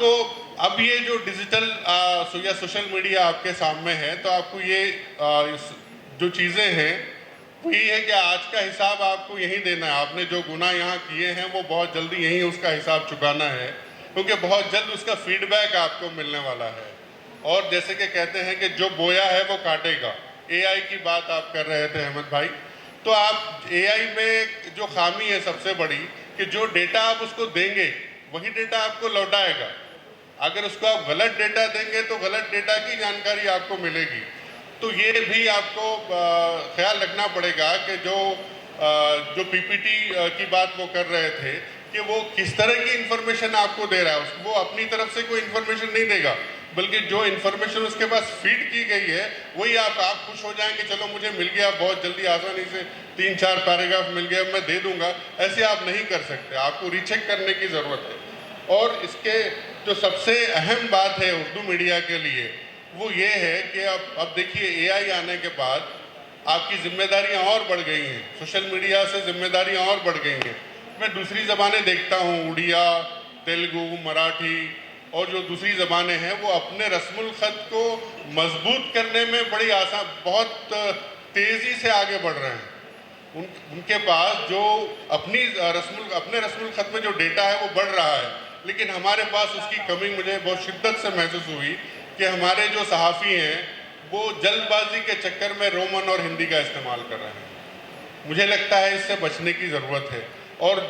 आपको अब ये जो डिजिटल या सोशल मीडिया आपके सामने है, तो आपको ये जो चीज़ें हैं वो ये है कि आज का हिसाब आपको यहीं देना है। आपने जो गुनाह यहाँ किए हैं वो बहुत जल्दी यहीं उसका हिसाब चुकाना है, क्योंकि बहुत जल्द उसका फीडबैक आपको मिलने वाला है। और जैसे कि कहते हैं कि जो बोया है वो काटेगा। एआई की बात आप कर रहे थे अहमद भाई, तो आप एआई में जो खामी है सबसे बड़ी, कि जो डेटा आप उसको देंगे वही डेटा आपको लौटाएगा। अगर उसको आप गलत डेटा देंगे तो गलत डेटा की जानकारी आपको मिलेगी। तो ये भी आपको ख्याल रखना पड़ेगा कि जो पीपीटी की बात वो कर रहे थे कि वो किस तरह की इंफॉर्मेशन आपको दे रहा है। वो अपनी तरफ से कोई इंफॉर्मेशन नहीं देगा, बल्कि जो इन्फॉर्मेशन उसके पास फीड की गई है वही आप खुश हो जाएंगे, चलो मुझे मिल गया बहुत जल्दी, आसानी से 3-4 पैराग्राफ मिल गया, मैं दे दूंगा। ऐसे आप नहीं कर सकते, आपको रीचेक करने की ज़रूरत है। और इसके जो सबसे अहम बात है उर्दू मीडिया के लिए वो ये है कि अब देखिए एआई आने के बाद आपकी जिम्मेदारियां और बढ़ गई हैं, सोशल मीडिया से जिम्मेदारियां और बढ़ गई हैं। मैं दूसरी ज़बानें देखता हूँ, उड़िया, तेलुगु, मराठी और जो दूसरी ज़बानें हैं वो अपने रस्मुल ख़त को मजबूत करने में बड़ी आसान, बहुत तेज़ी से आगे बढ़ रहे हैं। उनके पास जो अपने रस्मुल ख़त में जो डेटा है वो बढ़ रहा है, लेकिन हमारे पास उसकी कमी मुझे बहुत शिद्दत से महसूस हुई कि हमारे जो सहाफ़ी हैं वो जल्दबाजी के चक्कर में रोमन और हिंदी का इस्तेमाल कर रहे हैं। मुझे लगता है इससे बचने की ज़रूरत है। और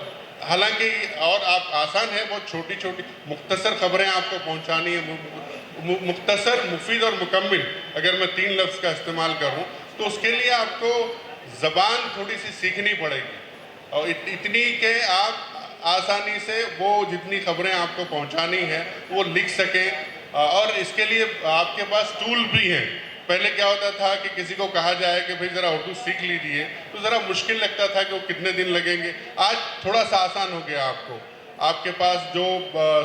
हालांकि और आप आसान है, बहुत छोटी छोटी मुख्तसर खबरें आपको पहुंचानी है, मुख्तसर, मुफीद और मुकम्मिल, अगर मैं 3 लफ्ज़ का इस्तेमाल करूं तो उसके लिए आपको ज़बान थोड़ी सी सीखनी पड़ेगी, और इतनी के आप आसानी से वो जितनी खबरें आपको पहुंचानी है वो लिख सकें। और इसके लिए आपके पास टूल भी हैं। पहले क्या होता था कि किसी को कहा जाए कि भाई ज़रा उर्दू सीख लीजिए तो ज़रा मुश्किल लगता था कि वो कितने दिन लगेंगे। आज थोड़ा सा आसान हो गया आपके पास जो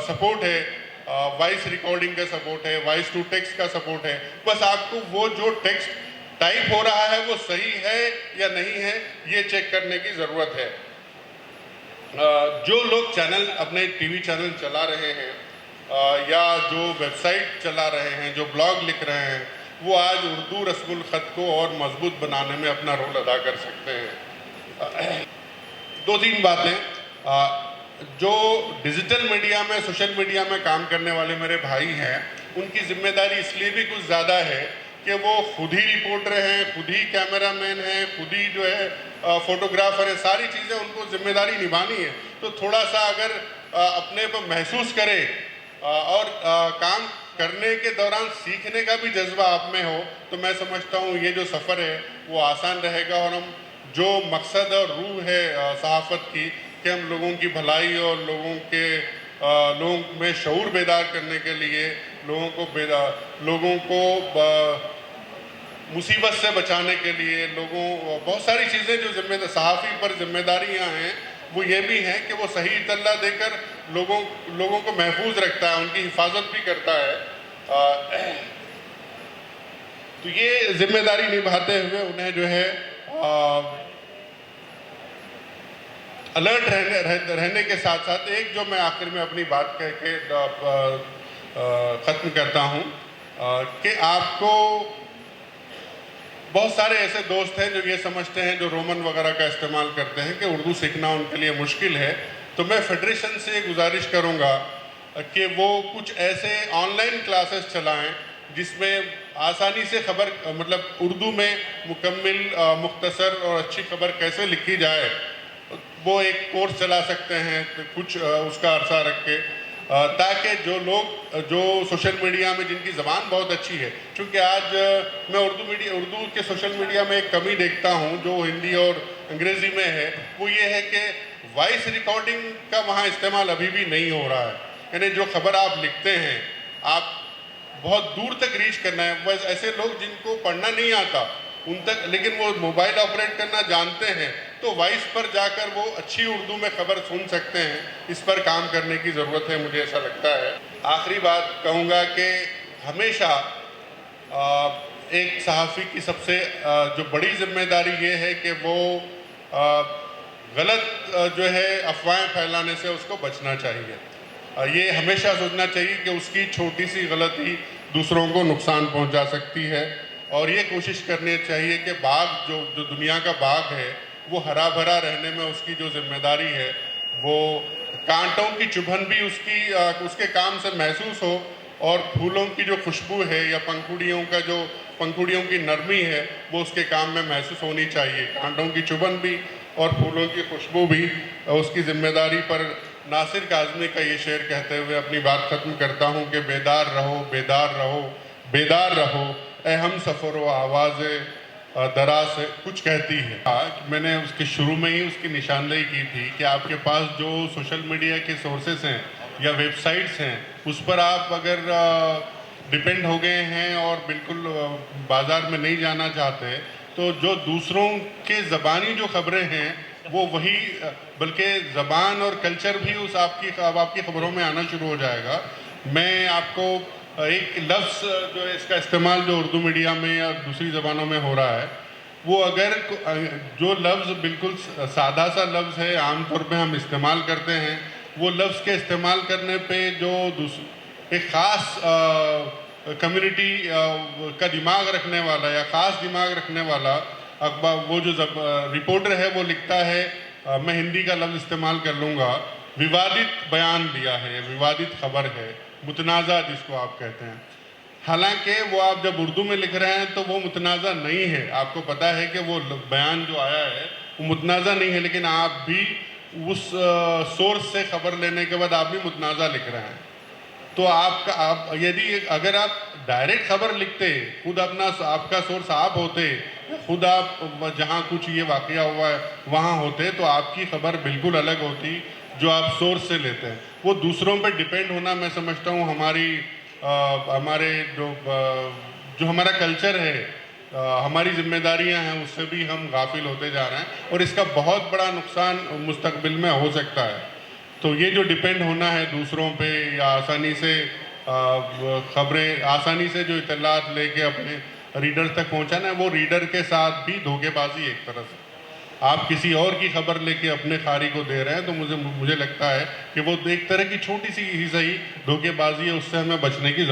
सपोर्ट है, वॉइस रिकॉर्डिंग का सपोर्ट है, वॉइस टू टेक्स्ट का सपोर्ट है। बस आपको वो जो टेक्स्ट टाइप हो रहा है वो सही है या नहीं है ये चेक करने की ज़रूरत है। जो लोग चैनल, अपने टीवी चैनल चला रहे हैं या जो वेबसाइट चला रहे हैं, जो ब्लॉग लिख रहे हैं, वो आज उर्दू रस्मुल ख़त को और मजबूत बनाने में अपना रोल अदा कर सकते हैं। 2-3 बातें। जो डिजिटल मीडिया में, सोशल मीडिया में काम करने वाले मेरे भाई हैं, उनकी जिम्मेदारी इसलिए भी कुछ ज़्यादा है कि वो खुद ही रिपोर्टर हैं, खुद ही कैमरामैन हैं, खुद ही जो है फोटोग्राफर है, सारी चीज़ें उनको जिम्मेदारी निभानी है। तो थोड़ा सा अगर अपने पर महसूस करें और काम करने के दौरान सीखने का भी जज्बा आप में हो, तो मैं समझता हूँ ये जो सफ़र है वो आसान रहेगा। और हम जो मकसद और रूह है सहाफ़त की, कि हम लोगों की भलाई और लोगों में शऊर बेदार करने के लिए, लोगों को मुसीबत से बचाने के लिए, बहुत सारी चीज़ें जो सहाफ़ी पर जिम्मेदारियाँ हैं वो ये भी हैं कि वो सही इत्तला देकर लोगों को महफूज रखता है, उनकी हिफाजत भी करता है। तो ये जिम्मेदारी निभाते हुए उन्हें जो है अलर्ट रहने के साथ साथ, एक जो मैं आखिर में अपनी बात कह के ख़त्म करता हूँ कि आपको बहुत सारे ऐसे दोस्त हैं जो ये समझते हैं, जो रोमन वगैरह का इस्तेमाल करते हैं, कि उर्दू सीखना उनके लिए मुश्किल है। तो मैं फेडरेशन से गुजारिश करूँगा कि वो कुछ ऐसे ऑनलाइन क्लासेस चलाएं जिसमें आसानी से खबर, मतलब उर्दू में मुकम्मिल, मुख्तसर और अच्छी खबर कैसे लिखी जाए, वो एक कोर्स चला सकते हैं कुछ उसका अरसा रख के, ताकि जो सोशल मीडिया में जिनकी ज़बान बहुत अच्छी है, क्योंकि आज मैं उर्दू के सोशल मीडिया में एक कमी देखता हूँ जो हिंदी और अंग्रेज़ी में है, वो ये है कि वॉइस रिकॉर्डिंग का वहाँ इस्तेमाल अभी भी नहीं हो रहा है। यानी जो खबर आप लिखते हैं, आप बहुत दूर तक रीच करना है। बस ऐसे लोग जिनको पढ़ना नहीं आता उन तक, लेकिन वो मोबाइल ऑपरेट करना जानते हैं, तो वॉइस पर जाकर वो अच्छी उर्दू में खबर सुन सकते हैं। इस पर काम करने की ज़रूरत है, मुझे ऐसा लगता है। आखिरी बात कहूँगा कि हमेशा एक सहाफ़ी की सबसे जो बड़ी जिम्मेदारी ये है कि वो गलत जो है अफवाहें फैलाने से उसको बचना चाहिए। ये हमेशा सोचना चाहिए कि उसकी छोटी सी गलती दूसरों को नुकसान पहुंचा सकती है, और ये कोशिश करनी चाहिए कि बाग जो जो दुनिया का बाग है वो हरा भरा रहने में उसकी जो जिम्मेदारी है, वो कांटों की चुभन भी उसके काम से महसूस हो, और फूलों की जो खुशबू है या पंखुड़ियों की नरमी है वो उसके काम में महसूस होनी चाहिए। कांटों की चुभन भी और फूलों की खुशबू भी उसकी जिम्मेदारी पर। नासिर काज़मी का ये शेर कहते हुए अपनी बात ख़त्म करता हूँ कि बेदार रहो, बेदार रहो, बेदार रहो, ए हम सफ़र व आवाज़ दराज से कुछ कहती है। मैंने उसके शुरू में ही उसकी निशानदेही की थी कि आपके पास जो सोशल मीडिया के सोर्सेस हैं या वेबसाइट्स हैं, उस पर आप अगर डिपेंड हो गए हैं और बिल्कुल बाज़ार में नहीं जाना चाहते, तो जो दूसरों के ज़बानी जो खबरें हैं वो वही, बल्कि ज़बान और कल्चर भी आपकी खबरों में आना शुरू हो जाएगा। मैं आपको एक लफ्ज़ जो है इसका इस्तेमाल जो उर्दू मीडिया में या दूसरी ज़बानों में हो रहा है, वो अगर जो लफ्ज़ बिल्कुल सादा सा लफ्ज़ है, आम तौर पे हम इस्तेमाल करते हैं, वो लफ्ज़ के इस्तेमाल करने पे जो एक ख़ास कम्युनिटी का दिमाग रखने वाला या ख़ास दिमाग रखने वाला अखबार, वो जो रिपोर्टर है वो लिखता है, मैं हिंदी का लफ्ज़ इस्तेमाल कर लूँगा, विवादित बयान दिया है, विवादित खबर है, मुतनाज़ा जिसको आप कहते हैं। हालांकि वो आप जब उर्दू में लिख रहे हैं तो वो मुतनाज़ा नहीं है, आपको पता है कि वो बयान जो आया है वो मुतनाज़ा नहीं है, लेकिन आप भी उस सोर्स से खबर लेने के बाद आप भी मुतनाज़ा लिख रहे हैं। तो यदि अगर आप डायरेक्ट खबर लिखते, खुद आपका सोर्स आप होते, खुद आप जहाँ कुछ ये वाक़या हुआ है वहाँ होते, तो आपकी खबर बिल्कुल अलग होती जो आप सोर्स से लेते हैं। वो दूसरों पे डिपेंड होना, मैं समझता हूँ हमारे जो हमारा कल्चर है, हमारी जिम्मेदारियां हैं, उससे भी हम गाफिल होते जा रहे हैं, और इसका बहुत बड़ा नुकसान मुस्तकबिल में हो सकता है। तो ये जो डिपेंड होना है दूसरों पे, या आसानी से खबरें, आसानी से जो इतलात लेके अपने रीडर तक पहुंचाना है, वो रीडर के साथ भी धोखेबाजी एक तरह से। आप किसी और की खबर लेके अपने खारी को दे रहे हैं, तो मुझे लगता है कि वो एक तरह की छोटी सी ही सही धोखेबाजी है, उससे हमें बचने की